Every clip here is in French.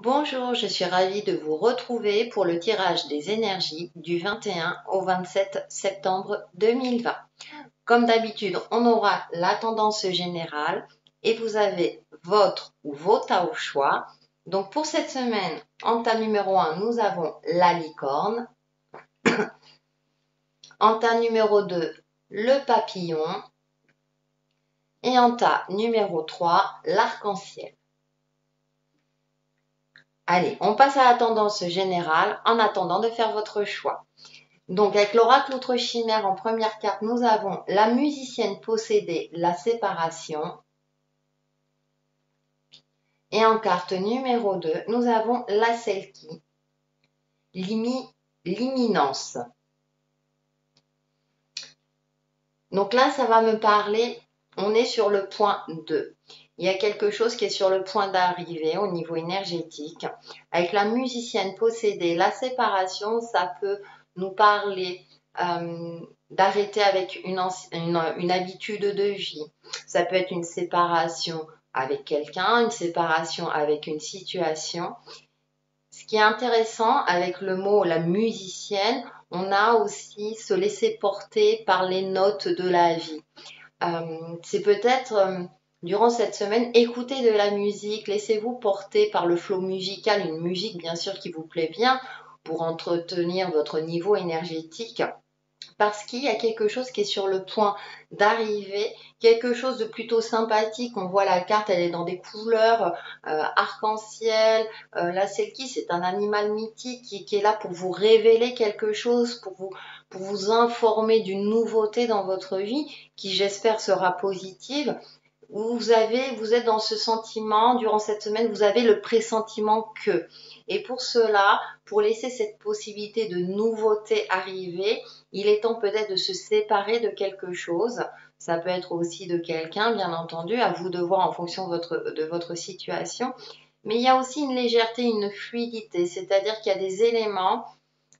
Bonjour, je suis ravie de vous retrouver pour le tirage des énergies du 21 au 27 septembre 2020. Comme d'habitude, on aura la tendance générale et vous avez votre ou vos tas au choix. Donc pour cette semaine, en tas numéro 1, nous avons la licorne. En tas numéro 2, le papillon. Et en tas numéro 3, l'arc-en-ciel. Allez, on passe à la tendance générale en attendant de faire votre choix. Donc avec l'oracle Outre Chimère en première carte, nous avons la musicienne possédée, la séparation. Et en carte numéro 2, nous avons la Selkie, l'imminence. Donc là, ça va me parler, on est sur le point 2. Il y a quelque chose qui est sur le point d'arriver au niveau énergétique. Avec la musicienne possédée, la séparation, ça peut nous parler d'arrêter avec une habitude de vie. Ça peut être une séparation avec quelqu'un, une séparation avec une situation. Ce qui est intéressant avec le mot la musicienne, on a aussi se laisser porter par les notes de la vie. C'est peut-être durant cette semaine, écoutez de la musique, laissez-vous porter par le flot musical, une musique bien sûr qui vous plaît bien pour entretenir votre niveau énergétique. Parce qu'il y a quelque chose qui est sur le point d'arriver, quelque chose de plutôt sympathique. On voit la carte, elle est dans des couleurs arc-en-ciel. La Selkie, c'est un animal mythique qui est là pour vous révéler quelque chose, pour vous informer d'une nouveauté dans votre vie, qui j'espère sera positive. Vous êtes dans ce sentiment, durant cette semaine, vous avez le pressentiment que. Et pour cela, pour laisser cette possibilité de nouveauté arriver, il est temps peut-être de se séparer de quelque chose. Ça peut être aussi de quelqu'un, bien entendu, à vous de voir en fonction de votre situation. Mais il y a aussi une légèreté, une fluidité, c'est-à-dire qu'il y a des éléments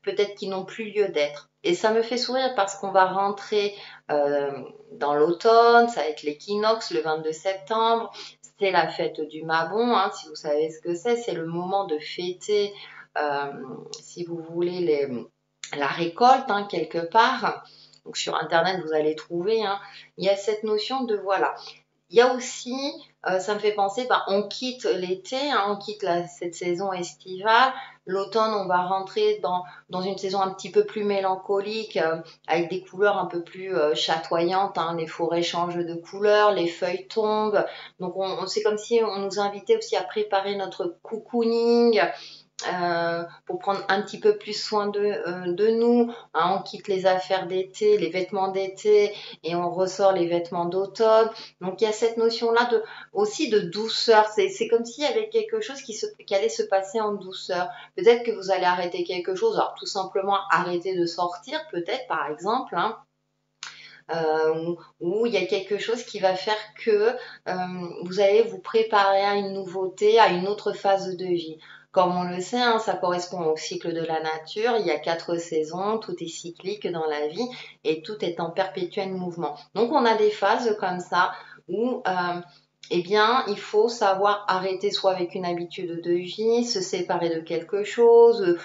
peut-être qui n'ont plus lieu d'être. Et ça me fait sourire parce qu'on va rentrer dans l'automne, ça va être l'équinoxe le 22 septembre, c'est la fête du Mabon, hein, si vous savez ce que c'est le moment de fêter, si vous voulez, la récolte, hein, quelque part. Donc sur Internet, vous allez trouver, hein, il y a cette notion de, voilà. Il y a aussi, ça me fait penser, on quitte l'été, hein, on quitte cette saison estivale. L'automne, on va rentrer dans une saison un petit peu plus mélancolique, avec des couleurs un peu plus chatoyantes. Hein. Les forêts changent de couleur, les feuilles tombent. Donc, c'est comme si on nous invitait aussi à préparer notre cocooning. Pour prendre un petit peu plus soin de nous. Hein, on quitte les affaires d'été, les vêtements d'été et on ressort les vêtements d'automne. Donc il y a cette notion-là aussi de douceur. C'est comme s'il y avait quelque chose qui allait se passer en douceur. Peut-être que vous allez arrêter quelque chose. Alors tout simplement arrêter de sortir, peut-être par exemple. Hein. Où il y a quelque chose qui va faire que vous allez vous préparer à une nouveauté, à une autre phase de vie. Comme on le sait, hein, ça correspond au cycle de la nature. Il y a 4 saisons, tout est cyclique dans la vie et tout est en perpétuel mouvement. Donc on a des phases comme ça où eh bien, il faut savoir arrêter soit avec une habitude de vie, se séparer de quelque chose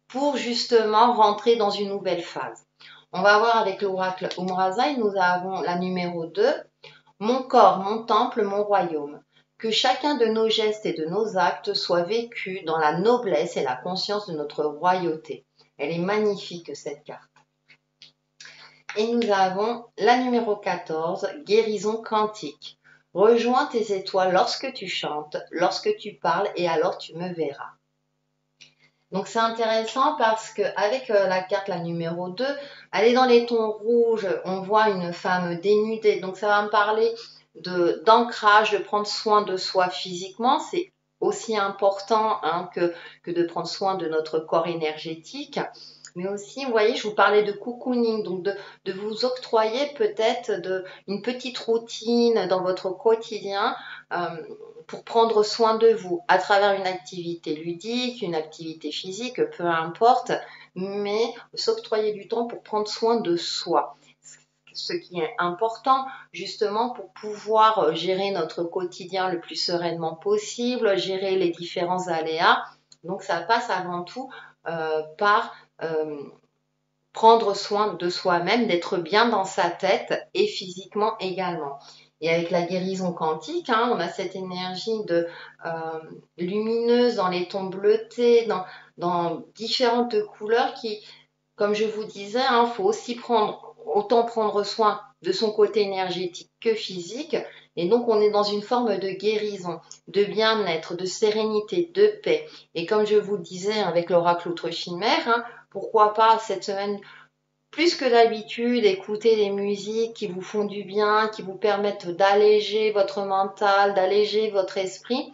pour justement rentrer dans une nouvelle phase. On va voir avec l'oracle Umrazai, nous avons la numéro 2, mon corps, mon temple, mon royaume. Que chacun de nos gestes et de nos actes soit vécu dans la noblesse et la conscience de notre royauté. Elle est magnifique cette carte. Et nous avons la numéro 14, guérison quantique. Rejoins tes étoiles lorsque tu chantes, lorsque tu parles et alors tu me verras. Donc c'est intéressant parce qu'avec la carte, la numéro 2, elle est dans les tons rouges, on voit une femme dénudée. Donc ça va me parler d'ancrage, de prendre soin de soi physiquement. C'est aussi important hein, que de prendre soin de notre corps énergétique. Mais aussi, vous voyez, je vous parlais de cocooning, donc de vous octroyer peut-être une petite routine dans votre quotidien pour prendre soin de vous à travers une activité ludique, une activité physique, peu importe, mais s'octroyer du temps pour prendre soin de soi. ce qui est important justement pour pouvoir gérer notre quotidien le plus sereinement possible, gérer les différents aléas. Donc ça passe avant tout par prendre soin de soi-même, d'être bien dans sa tête et physiquement également. Et avec la guérison quantique, hein, on a cette énergie lumineuse dans les tons bleutés, dans différentes couleurs qui, comme je vous disais, il faut aussi autant prendre soin de son côté énergétique que physique. Et donc, on est dans une forme de guérison, de bien-être, de sérénité, de paix. Et comme je vous le disais avec l'oracle Outre-Chimère, pourquoi pas cette semaine, plus que d'habitude, écouter des musiques qui vous font du bien, qui vous permettent d'alléger votre mental, d'alléger votre esprit,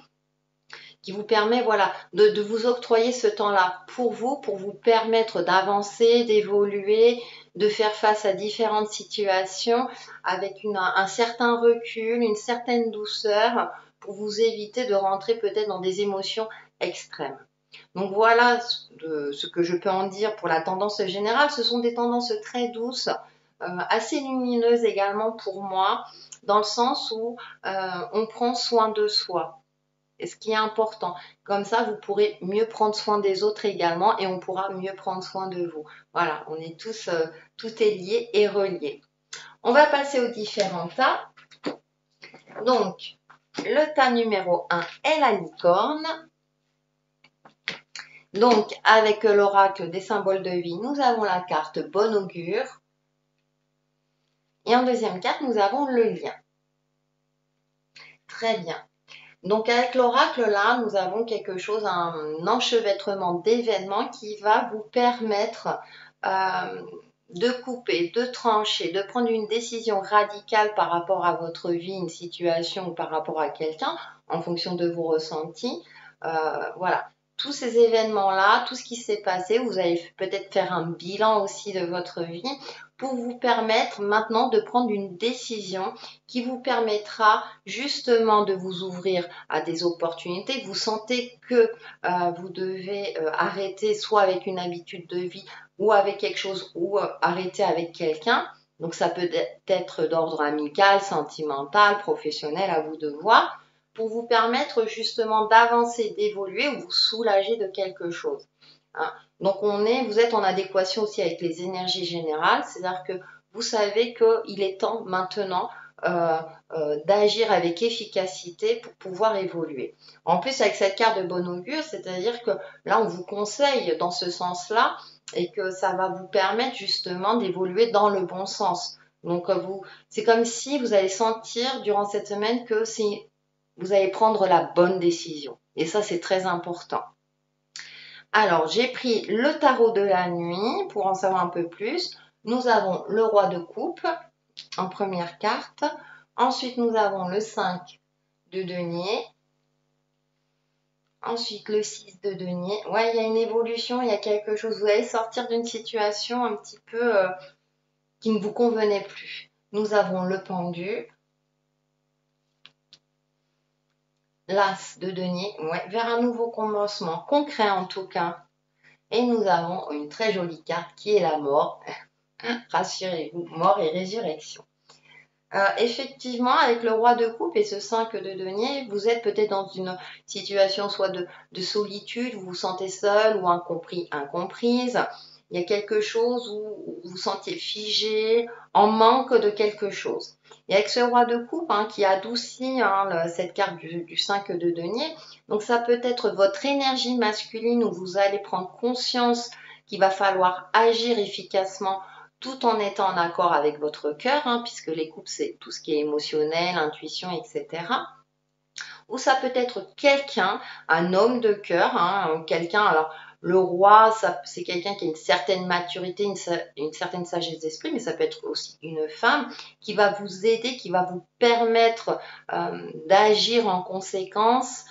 qui vous permet de vous octroyer ce temps-là pour vous permettre d'avancer, d'évoluer, de faire face à différentes situations avec un certain recul, une certaine douceur pour vous éviter de rentrer peut-être dans des émotions extrêmes. Donc voilà ce que je peux en dire pour la tendance générale. Ce sont des tendances très douces, assez lumineuses également pour moi, dans le sens où on prend soin de soi. Et ce qui est important. Comme ça, vous pourrez mieux prendre soin des autres également et on pourra mieux prendre soin de vous. Voilà, on est tous, tout est lié et relié. On va passer aux différents tas. Donc, le tas numéro 1 est la licorne. Donc, avec l'oracle des symboles de vie, nous avons la carte Bon Augure. Et en deuxième carte, nous avons le lien. Très bien. Donc avec l'oracle là, nous avons quelque chose, un enchevêtrement d'événements qui va vous permettre de couper, de trancher, de prendre une décision radicale par rapport à votre vie, une situation ou par rapport à quelqu'un, en fonction de vos ressentis. Voilà. Tous ces événements-là, tout ce qui s'est passé, vous allez peut-être faire un bilan aussi de votre vie pour vous permettre maintenant de prendre une décision qui vous permettra justement de vous ouvrir à des opportunités. Vous sentez que vous devez arrêter soit avec une habitude de vie ou avec quelque chose ou arrêter avec quelqu'un. Donc ça peut être d'ordre amical, sentimental, professionnel, à vous de voir, pour vous permettre justement d'avancer, d'évoluer ou vous soulager de quelque chose. Hein. Donc vous êtes en adéquation aussi avec les énergies générales, c'est-à-dire que vous savez qu'il est temps maintenant d'agir avec efficacité pour pouvoir évoluer. En plus, avec cette carte de bon augure, c'est-à-dire que là, on vous conseille dans ce sens-là et que ça va vous permettre justement d'évoluer dans le bon sens. Donc, c'est comme si vous allez sentir durant cette semaine que vous allez prendre la bonne décision. Et ça, c'est très important. Alors, j'ai pris le tarot de la nuit pour en savoir un peu plus. Nous avons le roi de coupe en première carte. Ensuite, nous avons le 5 de denier. Ensuite, le 6 de denier. Ouais, il y a une évolution, il y a quelque chose. Vous allez sortir d'une situation un petit peu qui ne vous convenait plus. Nous avons le pendu. L'as de denier, ouais, vers un nouveau commencement, concret en tout cas. Et nous avons une très jolie carte qui est la mort. Rassurez-vous, mort et résurrection. Effectivement, avec le roi de coupe et ce 5 de denier, vous êtes peut-être dans une situation soit de solitude, vous vous sentez seul ou incompris, incomprise. Il y a quelque chose où vous vous sentiez figé, en manque de quelque chose. Et avec ce roi de coupe qui adoucit cette carte du 5 de denier, donc ça peut être votre énergie masculine où vous allez prendre conscience qu'il va falloir agir efficacement tout en étant en accord avec votre cœur, puisque les coupes, c'est tout ce qui est émotionnel, intuition, etc. Ou ça peut être quelqu'un, un homme de cœur, quelqu'un, alors le roi, c'est quelqu'un qui a une certaine maturité, une certaine sagesse d'esprit, mais ça peut être aussi une femme qui va vous aider, qui va vous permettre d'agir en conséquence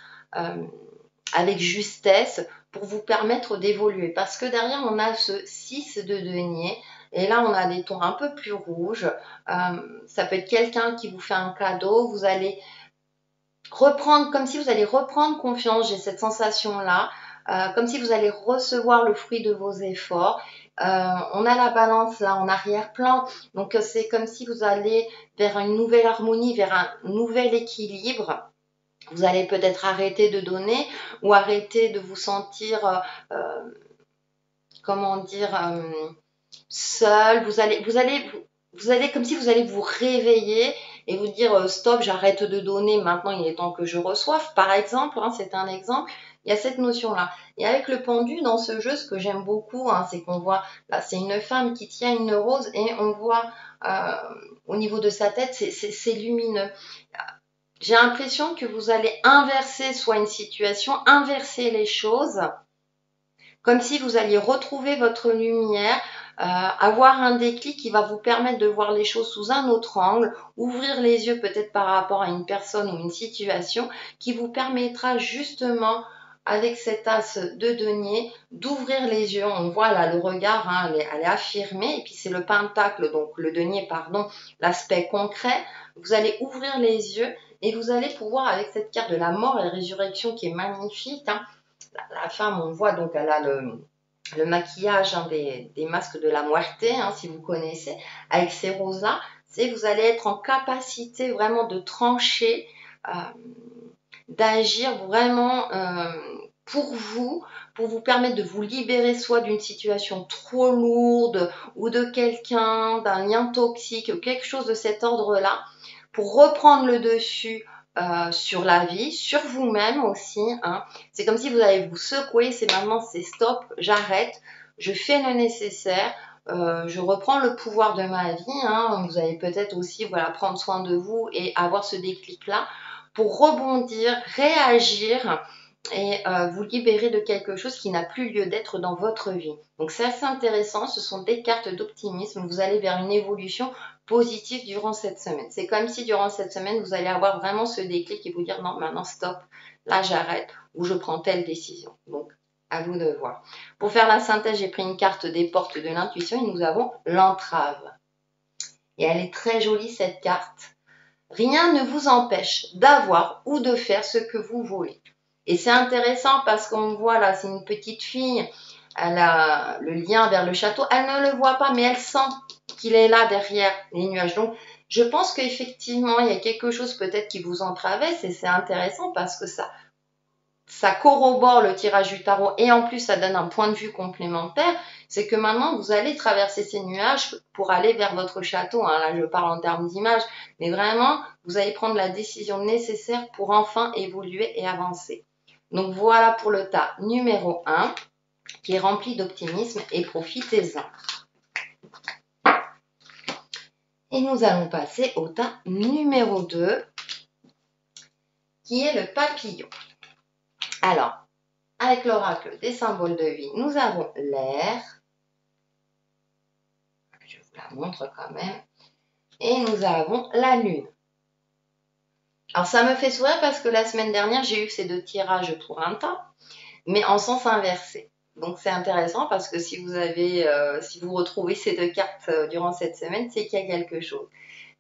avec justesse pour vous permettre d'évoluer. Parce que derrière, on a ce 6 de denier. Et là, on a des tons un peu plus rouges. Ça peut être quelqu'un qui vous fait un cadeau. Vous allez reprendre, comme si vous allez reprendre confiance. J'ai cette sensation-là. Comme si vous allez recevoir le fruit de vos efforts. On a la balance là en arrière-plan. Donc c'est comme si vous allez vers une nouvelle harmonie, vers un nouvel équilibre. Vous allez peut-être arrêter de donner ou arrêter de vous sentir, comment dire, seul. Vous allez comme si vous allez vous réveiller et vous dire stop, j'arrête de donner, maintenant il est temps que je reçoive. Par exemple, hein, c'est un exemple, il y a cette notion-là. Et avec le pendu, dans ce jeu, ce que j'aime beaucoup, hein, c'est qu'on voit, là, c'est une femme qui tient une rose et on voit au niveau de sa tête, c'est lumineux. J'ai l'impression que vous allez inverser soit une situation, inverser les choses, comme si vous alliez retrouver votre lumière, avoir un déclic qui va vous permettre de voir les choses sous un autre angle, ouvrir les yeux peut-être par rapport à une personne ou une situation qui vous permettra justement avec cet as de denier d'ouvrir les yeux. On voit là le regard, hein, elle est affirmée et puis c'est le pentacle, donc le denier, pardon, l'aspect concret. Vous allez ouvrir les yeux et vous allez pouvoir avec cette carte de la mort et résurrection qui est magnifique, hein, la femme, on voit donc, elle a le maquillage, hein, des masques de la muerte, hein, si vous connaissez, avec ces roses-là, c'est vous allez être en capacité vraiment de trancher, euh, d'agir vraiment pour vous permettre de vous libérer soit d'une situation trop lourde ou de quelqu'un, d'un lien toxique ou quelque chose de cet ordre-là, pour reprendre le dessus sur la vie, sur vous-même aussi, hein. C'est comme si vous allez vous secouer, c'est maintenant, c'est stop, j'arrête, je fais le nécessaire, je reprends le pouvoir de ma vie, hein. Vous allez peut-être aussi voilà, prendre soin de vous et avoir ce déclic-là pour rebondir, réagir et vous libérer de quelque chose qui n'a plus lieu d'être dans votre vie. Donc c'est assez intéressant, ce sont des cartes d'optimisme, vous allez vers une évolution positive durant cette semaine. C'est comme si durant cette semaine, vous allez avoir vraiment ce déclic et vous dire non, maintenant stop, là j'arrête ou je prends telle décision. Donc à vous de voir. Pour faire la synthèse, j'ai pris une carte des portes de l'intuition et nous avons l'entrave. Et elle est très jolie cette carte. Rien ne vous empêche d'avoir ou de faire ce que vous voulez. Et c'est intéressant parce qu'on voit là, c'est une petite fille, elle a le lien vers le château, elle ne le voit pas, mais elle sent qu'il est là derrière les nuages. Donc, je pense qu'effectivement, il y a quelque chose peut-être qui vous en traverse et c'est intéressant parce que ça corrobore le tirage du tarot et en plus ça donne un point de vue complémentaire, c'est que maintenant vous allez traverser ces nuages pour aller vers votre château, hein. Là je parle en termes d'image, mais vraiment vous allez prendre la décision nécessaire pour enfin évoluer et avancer. Donc voilà pour le tas numéro 1 qui est rempli d'optimisme et profitez-en. Et nous allons passer au tas numéro 2 qui est le papillon. Alors, avec l'oracle des symboles de vie, nous avons l'air. Je vous la montre quand même. Et nous avons la lune. Alors ça me fait sourire parce que la semaine dernière, j'ai eu ces deux tirages pour un tas, mais en sens inversé. Donc c'est intéressant parce que si vous retrouvez ces deux cartes durant cette semaine, c'est qu'il y a quelque chose.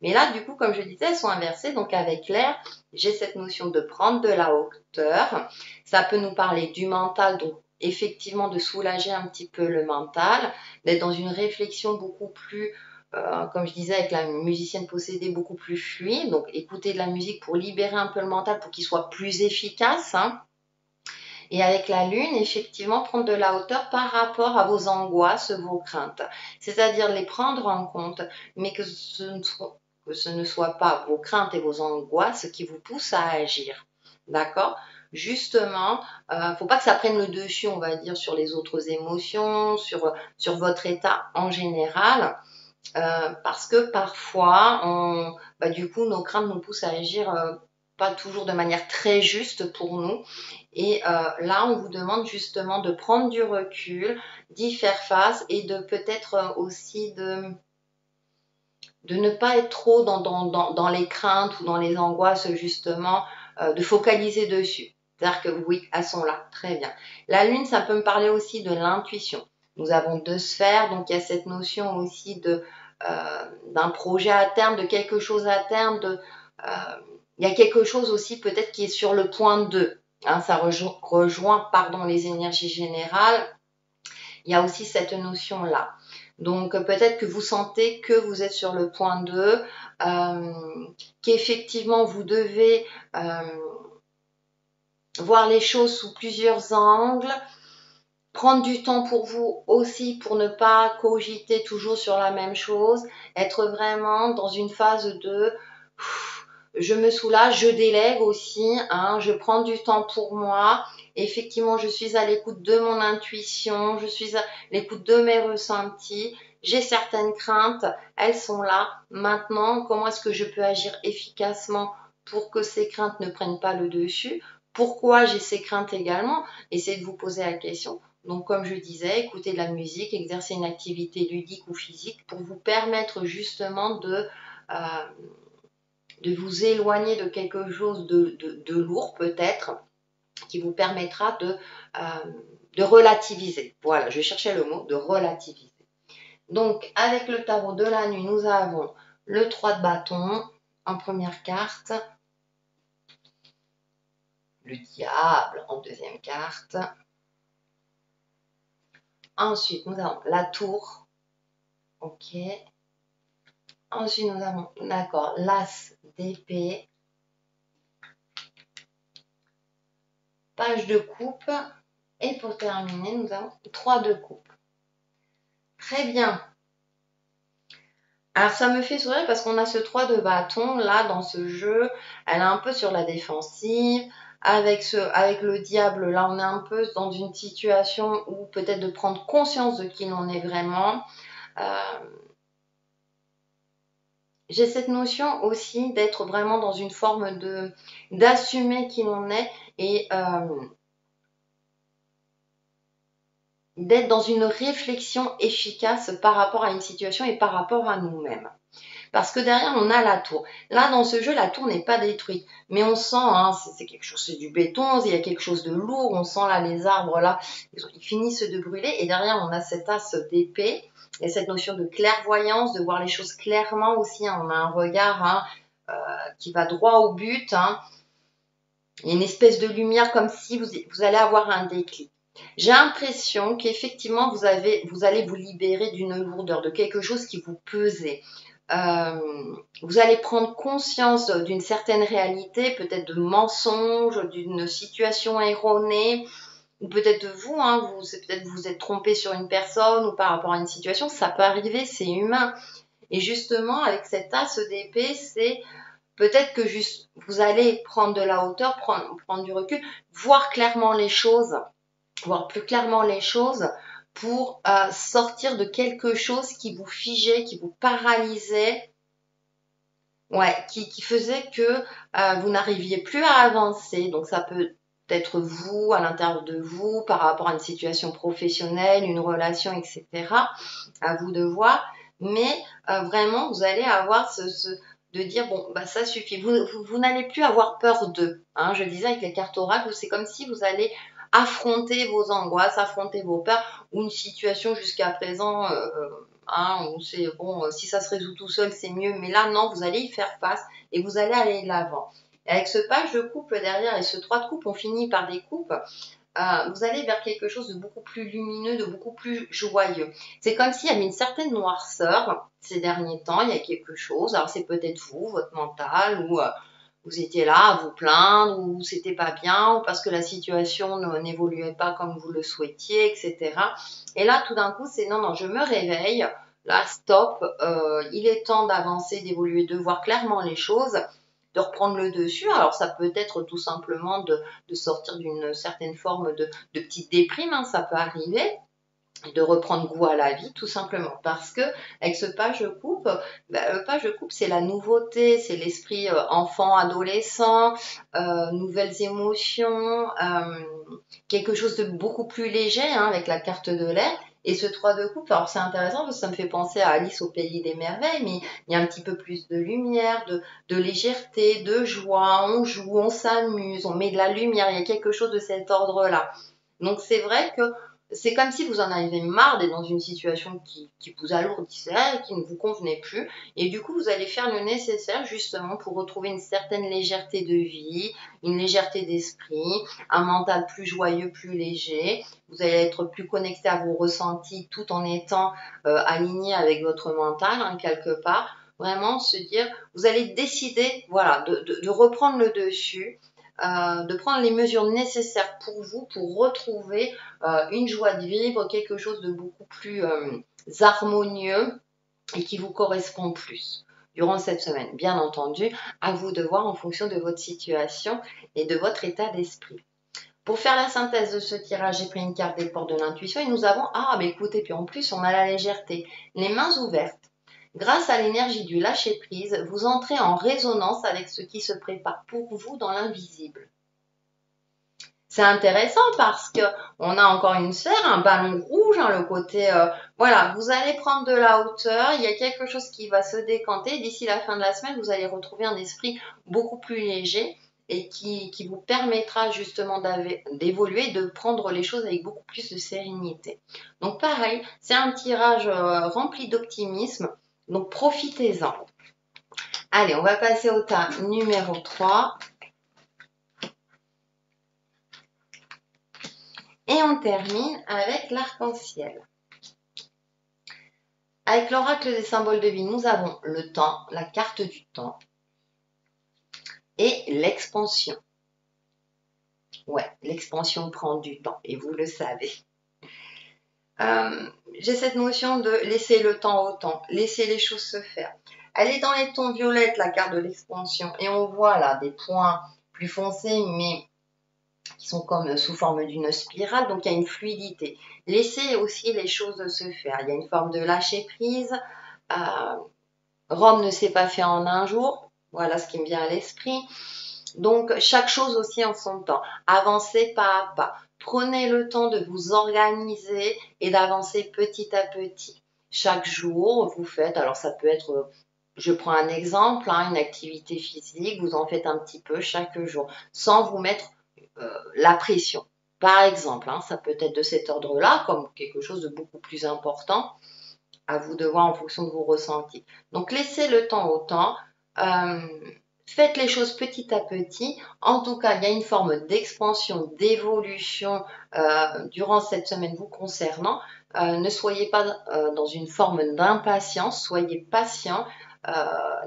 Mais là, du coup, comme je disais, elles sont inversées. Donc avec l'air, j'ai cette notion de prendre de la hauteur. Ça peut nous parler du mental, donc effectivement de soulager un petit peu le mental, d'être dans une réflexion beaucoup plus, comme je disais avec la musicienne possédée, beaucoup plus fluide. Donc écouter de la musique pour libérer un peu le mental, pour qu'il soit plus efficace, hein. Et avec la lune, effectivement, prendre de la hauteur par rapport à vos angoisses, vos craintes. C'est-à-dire les prendre en compte, mais que ce ne soit pas vos craintes et vos angoisses qui vous poussent à agir. D'accord? Justement, faut pas que ça prenne le dessus, on va dire, sur les autres émotions, sur votre état en général. Parce que parfois, du coup, nos craintes nous poussent à agir pas toujours de manière très juste pour nous. Et là, on vous demande justement de prendre du recul, d'y faire face et de peut-être aussi de ne pas être trop dans les craintes ou dans les angoisses, justement, de focaliser dessus. C'est-à-dire que oui, elles sont là, très bien. La lune, ça peut me parler aussi de l'intuition. Nous avons deux sphères, donc il y a cette notion aussi d'un projet à terme, de quelque chose à terme, il y a quelque chose aussi peut-être qui est sur le point 2. Hein, ça rejoint les énergies générales. Il y a aussi cette notion-là. Donc peut-être que vous sentez que vous êtes sur le point 2, qu'effectivement vous devez voir les choses sous plusieurs angles, prendre du temps pour vous aussi pour ne pas cogiter toujours sur la même chose, être vraiment dans une phase de je me soulage, je délègue aussi, hein, je prends du temps pour moi. Effectivement, je suis à l'écoute de mon intuition, je suis à l'écoute de mes ressentis. J'ai certaines craintes, elles sont là. Maintenant, comment est-ce que je peux agir efficacement pour que ces craintes ne prennent pas le dessus? Pourquoi j'ai ces craintes également? Essayez de vous poser la question. Donc, comme je disais, écouter de la musique, exercer une activité ludique ou physique pour vous permettre justement de vous éloigner de quelque chose de lourd peut-être, qui vous permettra de relativiser. Voilà, je cherchais le mot de relativiser. Donc, avec le tarot de la nuit, nous avons le 3 de bâton en première carte, le diable en deuxième carte. Ensuite, nous avons la tour. Ok. Ensuite, nous avons, d'accord, l'as d'épée. Page de coupe. Et pour terminer, nous avons 3 de coupe. Très bien. Alors, ça me fait sourire parce qu'on a ce 3 de bâton, là, dans ce jeu. Elle est un peu sur la défensive. Avec le diable, là, on est un peu dans une situation où peut-être de prendre conscience de qui l'on est vraiment. J'ai cette notion aussi d'être vraiment dans une forme d'assumer qui l'on est et d'être dans une réflexion efficace par rapport à une situation et par rapport à nous-mêmes. Parce que derrière, on a la tour. Là, dans ce jeu, la tour n'est pas détruite. Mais on sent, hein, c'est quelque chose, c'est du béton, il y a quelque chose de lourd. On sent là, les arbres, là, ils finissent de brûler. Et derrière, on a cet as d'épée. Et cette notion de clairvoyance, de voir les choses clairement aussi. Hein. On a un regard hein, qui va droit au but. Hein. Il y a une espèce de lumière comme si vous allez avoir un déclic. J'ai l'impression qu'effectivement, vous allez vous libérer d'une lourdeur, de quelque chose qui vous pesait. Vous allez prendre conscience d'une certaine réalité, peut-être de mensonges, d'une situation erronée, ou peut-être de vous, hein, peut-être vous êtes trompé sur une personne ou par rapport à une situation, ça peut arriver, c'est humain. Et justement, avec cet as d'épée, c'est peut-être que juste vous allez prendre de la hauteur, prendre du recul, voir clairement les choses, voir plus clairement les choses pour sortir de quelque chose qui vous figeait, qui vous paralysait, ouais, qui faisait que vous n'arriviez plus à avancer. Donc ça peut être vous, à l'intérieur de vous, par rapport à une situation professionnelle, une relation, etc. À vous de voir. Mais vraiment, vous allez avoir de dire, bon, bah ça suffit. Vous n'allez plus avoir peur d'eux. Hein. Je disais avec les cartes oracles, c'est comme si vous allez affronter vos angoisses, affronter vos peurs, ou une situation jusqu'à présent, hein, où c'est bon, si ça se résout tout seul, c'est mieux, mais là, non, vous allez y faire face et vous allez aller de l'avant. Et avec ce page de coupe derrière et ce 3 de coupe, on finit par des coupes. Vous allez vers quelque chose de beaucoup plus lumineux, de beaucoup plus joyeux. C'est comme s'il y avait une certaine noirceur ces derniers temps, il y a quelque chose. Alors c'est peut-être vous, votre mental, ou vous étiez là à vous plaindre, ou c'était pas bien, ou parce que la situation n'évoluait pas comme vous le souhaitiez, etc. Et là, tout d'un coup, c'est non, je me réveille. Là, stop, il est temps d'avancer, d'évoluer, de voir clairement les choses, de reprendre le dessus. Alors ça peut être tout simplement de sortir d'une certaine forme de petite déprime, hein, ça peut arriver, de reprendre goût à la vie tout simplement parce que avec ce page de coupe, le page de coupe c'est la nouveauté, c'est l'esprit enfant, adolescent, nouvelles émotions, quelque chose de beaucoup plus léger hein, avec la carte de l'air. Et ce 3 de coupe, alors c'est intéressant parce que ça me fait penser à Alice au pays des merveilles, mais il y a un petit peu plus de lumière, de légèreté, de joie, on joue, on s'amuse, on met de la lumière, il y a quelque chose de cet ordre-là. Donc c'est vrai que c'est comme si vous en avez marre d'être dans une situation qui vous alourdissait, qui ne vous convenait plus. Et du coup, vous allez faire le nécessaire justement pour retrouver une certaine légèreté de vie, une légèreté d'esprit, un mental plus joyeux, plus léger. Vous allez être plus connecté à vos ressentis tout en étant aligné avec votre mental, hein, quelque part. Vraiment se dire, vous allez décider, voilà, de reprendre le dessus, de prendre les mesures nécessaires pour vous, pour retrouver une joie de vivre, quelque chose de beaucoup plus harmonieux et qui vous correspond plus durant cette semaine. Bien entendu, à vous de voir en fonction de votre situation et de votre état d'esprit. Pour faire la synthèse de ce tirage, j'ai pris une carte des portes de l'intuition et nous avons, mais écoutez, puis en plus, on a la légèreté, les mains ouvertes. Grâce à l'énergie du lâcher-prise, vous entrez en résonance avec ce qui se prépare pour vous dans l'invisible. C'est intéressant parce que on a encore une sphère, un ballon rouge, hein, le côté, voilà, vous allez prendre de la hauteur, il y a quelque chose qui va se décanter. D'ici la fin de la semaine, vous allez retrouver un esprit beaucoup plus léger et qui vous permettra justement d'évoluer, de prendre les choses avec beaucoup plus de sérénité. Donc pareil, c'est un tirage rempli d'optimisme, donc profitez-en. Allez, on va passer au tas numéro 3. Et on termine avec l'arc-en-ciel. Avec l'oracle des symboles de vie, nous avons le temps, la carte du temps et l'expansion. Ouais, l'expansion prend du temps et vous le savez. J'ai cette notion de laisser le temps au temps, laisser les choses se faire. Elle est dans les tons violettes, la carte de l'expansion, et on voit là des points plus foncés, mais qui sont comme sous forme d'une spirale, donc il y a une fluidité. Laissez aussi les choses se faire. Il y a une forme de lâcher prise. Rome ne s'est pas fait en un jour. Voilà ce qui me vient à l'esprit. Donc chaque chose aussi en son temps. Avancez pas à pas. Prenez le temps de vous organiser et d'avancer petit à petit. Chaque jour, vous faites, alors ça peut être, je prends un exemple, hein, une activité physique, vous en faites un petit peu chaque jour, sans vous mettre la pression. Par exemple, hein, ça peut être de cet ordre-là, comme quelque chose de beaucoup plus important, à vous de voir en fonction de vos ressentis. Donc, laissez le temps au temps, faites les choses petit à petit. En tout cas, il y a une forme d'expansion, d'évolution durant cette semaine vous concernant. Ne soyez pas dans une forme d'impatience, soyez patient.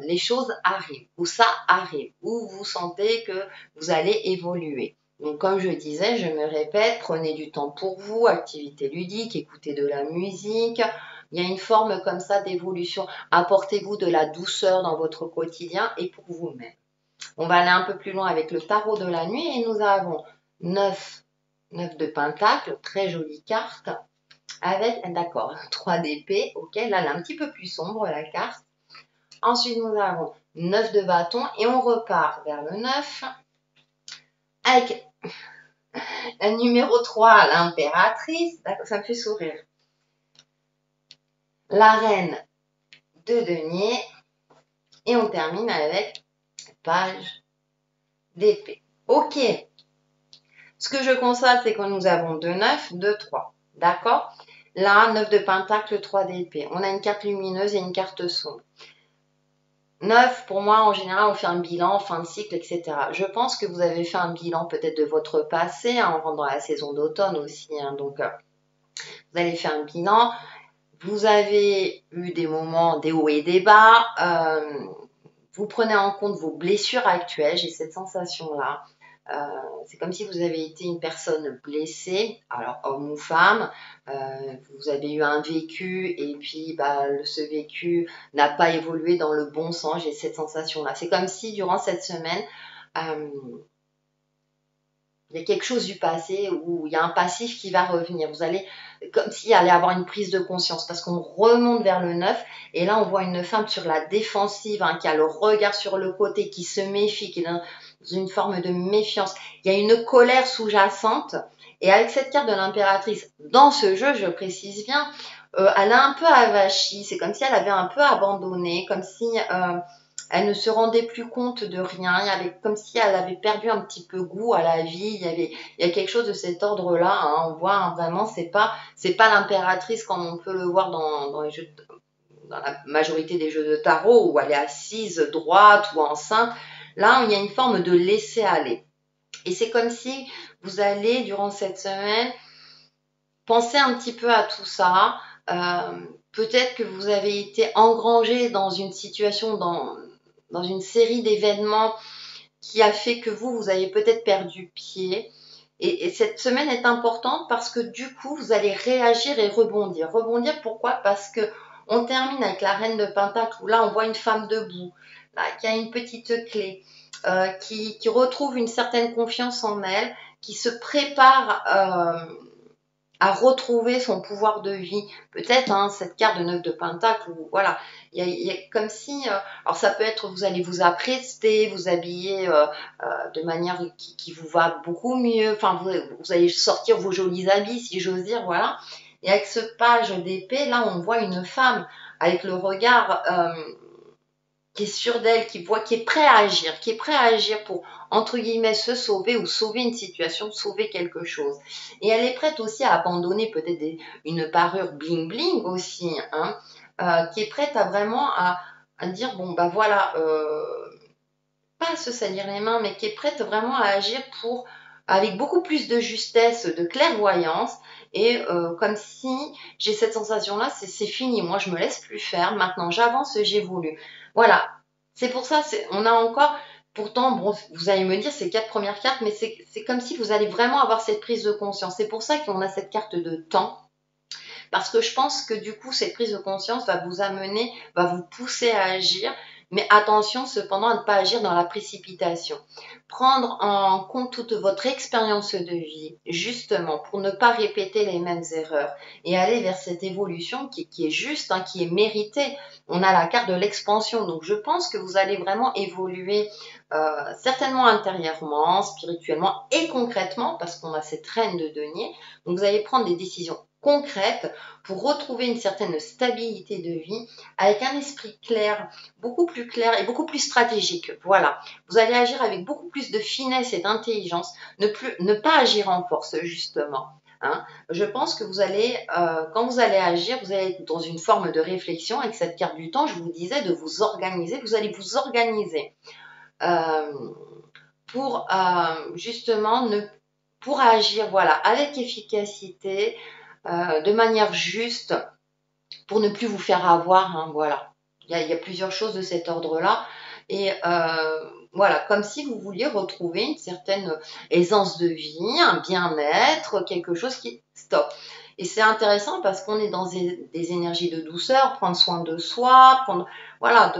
Les choses arrivent, ou ça arrive, ou vous sentez que vous allez évoluer. Donc, comme je disais, je me répète, prenez du temps pour vous, activité ludique, écoutez de la musique. Il y a une forme comme ça d'évolution. Apportez-vous de la douceur dans votre quotidien et pour vous-même. On va aller un peu plus loin avec le tarot de la nuit et nous avons 9 de pentacle, très jolie carte, avec, d'accord, 3 d'épée, ok, là elle est un petit peu plus sombre la carte. Ensuite, nous avons 9 de bâton et on repart vers le 9 avec la numéro 3, l'impératrice. Ça me fait sourire. La reine de denier. Et on termine avec page d'épée. Ok. Ce que je constate, c'est que nous avons 2 9, 2 3. D'accord? Là, 9 de pentacle, 3 d'épée. On a une carte lumineuse et une carte sombre. 9, pour moi, en général, on fait un bilan, fin de cycle, etc. Je pense que vous avez fait un bilan peut-être de votre passé, hein, on rentre dans la saison d'automne aussi, hein, donc vous avez fait un bilan. Vous avez eu des moments, des hauts et des bas. Vous prenez en compte vos blessures actuelles, j'ai cette sensation-là. C'est comme si vous avez été une personne blessée, alors homme ou femme, vous avez eu un vécu et puis ce vécu n'a pas évolué dans le bon sens, j'ai cette sensation-là. C'est comme si durant cette semaine, il y a quelque chose du passé où il y a un passif qui va revenir. Vous allez, comme s'il allait avoir une prise de conscience parce qu'on remonte vers le 9 et là on voit une femme sur la défensive, hein, qui a le regard sur le côté, qui se méfie, qui est dans une forme de méfiance. Il y a une colère sous-jacente et avec cette carte de l'impératrice, dans ce jeu, je précise bien, elle a un peu avachi, c'est comme si elle avait un peu abandonné, comme si elle ne se rendait plus compte de rien. Il y avait comme si elle avait perdu un petit peu goût à la vie. Il y a quelque chose de cet ordre-là. Hein. On voit hein, vraiment, c'est pas l'impératrice comme on peut le voir dans les jeux, dans la majorité des jeux de tarot où elle est assise droite ou enceinte. Là, il y a une forme de laisser aller. Et c'est comme si vous allez durant cette semaine penser un petit peu à tout ça. Peut-être que vous avez été engrangé dans une situation, dans une série d'événements qui a fait que vous avez peut-être perdu pied. Et cette semaine est importante parce que du coup, vous allez réagir et rebondir. Rebondir, pourquoi? Parce que on termine avec la reine de Pentacle où là, on voit une femme debout, là, qui a une petite clé, qui retrouve une certaine confiance en elle, qui se prépare à retrouver son pouvoir de vie. Peut-être hein, cette carte de 9 de Pentacle, où voilà, il y a comme si, alors ça peut être, vous allez vous apprêter, vous habiller de manière qui vous va beaucoup mieux, enfin vous allez sortir vos jolis habits, si j'ose dire, voilà. Et avec ce page d'épée, là on voit une femme avec le regard qui est sûr d'elle, qui est prêt à agir, qui est prêt à agir pour, entre guillemets, se sauver ou sauver une situation, sauver quelque chose. Et elle est prête aussi à abandonner peut-être une parure bling bling aussi, hein, qui est prête à vraiment à dire, bon, bah voilà, pas à se salir les mains, mais qui est prête vraiment à agir pour, avec beaucoup plus de justesse, de clairvoyance, et comme si j'ai cette sensation-là, c'est fini, moi je me laisse plus faire, maintenant j'avance, j'évolue. Voilà, c'est pour ça, on a encore, pourtant, bon, vous allez me dire, c'est 4 premières cartes, mais c'est comme si vous allez vraiment avoir cette prise de conscience. C'est pour ça qu'on a cette carte de temps, parce que je pense que du coup, cette prise de conscience va vous amener, va vous pousser à agir, mais attention cependant à ne pas agir dans la précipitation. Prendre en compte toute votre expérience de vie, justement, pour ne pas répéter les mêmes erreurs et aller vers cette évolution qui est juste, hein, qui est méritée. On a la carte de l'expansion, donc je pense que vous allez vraiment évoluer certainement intérieurement, spirituellement et concrètement, parce qu'on a cette reine de denier. Donc vous allez prendre des décisions concrètes pour retrouver une certaine stabilité de vie avec un esprit clair, beaucoup plus clair et beaucoup plus stratégique. Voilà, vous allez agir avec beaucoup plus de finesse et d'intelligence, ne pas agir en force justement. Hein. Je pense que vous allez, quand vous allez agir, vous allez être dans une forme de réflexion. Avec cette carte du temps, je vous disais de vous organiser, vous allez vous organiser pour justement pour agir voilà, avec efficacité, de manière juste, pour ne plus vous faire avoir. Hein, voilà. Il y a plusieurs choses de cet ordre-là. Et voilà, comme si vous vouliez retrouver une certaine aisance de vie, un bien-être, quelque chose qui stop. Et c'est intéressant parce qu'on est dans des énergies de douceur, prendre soin de soi, voilà,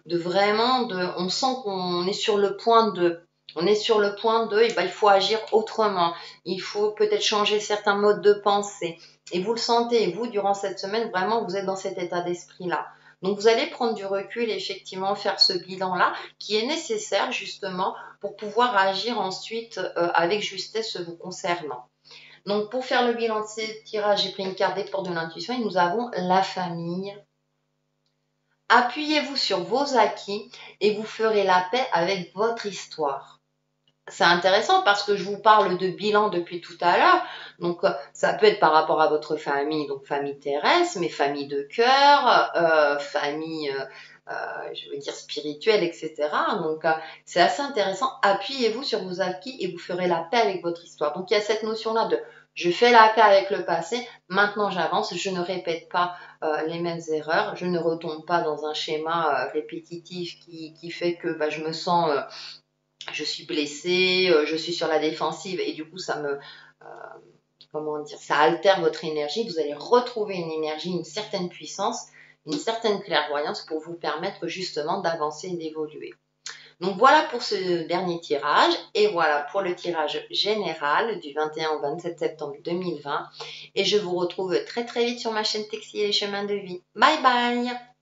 de vraiment, on sent qu'on est sur le point de, et ben, il faut agir autrement. Il faut peut-être changer certains modes de pensée. Et vous le sentez, vous, durant cette semaine, vraiment, vous êtes dans cet état d'esprit-là. Donc, vous allez prendre du recul et effectivement faire ce bilan-là qui est nécessaire justement pour pouvoir agir ensuite avec justesse vous concernant. Donc, pour faire le bilan de ces tirages, j'ai pris une carte des portes de l'intuition et nous avons la famille. Appuyez-vous sur vos acquis et vous ferez la paix avec votre histoire. C'est intéressant parce que je vous parle de bilan depuis tout à l'heure. Donc, ça peut être par rapport à votre famille, donc famille terrestre, mais famille de cœur, famille, je veux dire spirituelle, etc. Donc, c'est assez intéressant. Appuyez-vous sur vos acquis et vous ferez la paix avec votre histoire. Donc, il y a cette notion-là de je fais la paix avec le passé, maintenant j'avance, je ne répète pas les mêmes erreurs, je ne retombe pas dans un schéma répétitif qui fait que bah, je me sens... je suis blessée, je suis sur la défensive et du coup ça me, comment dire, ça altère votre énergie. Vous allez retrouver une énergie, une certaine puissance, une certaine clairvoyance pour vous permettre justement d'avancer et d'évoluer. Donc voilà pour ce dernier tirage et voilà pour le tirage général du 21 au 27 septembre 2020 et je vous retrouve très très vite sur ma chaîne Textile et Chemin de Vie. Bye bye!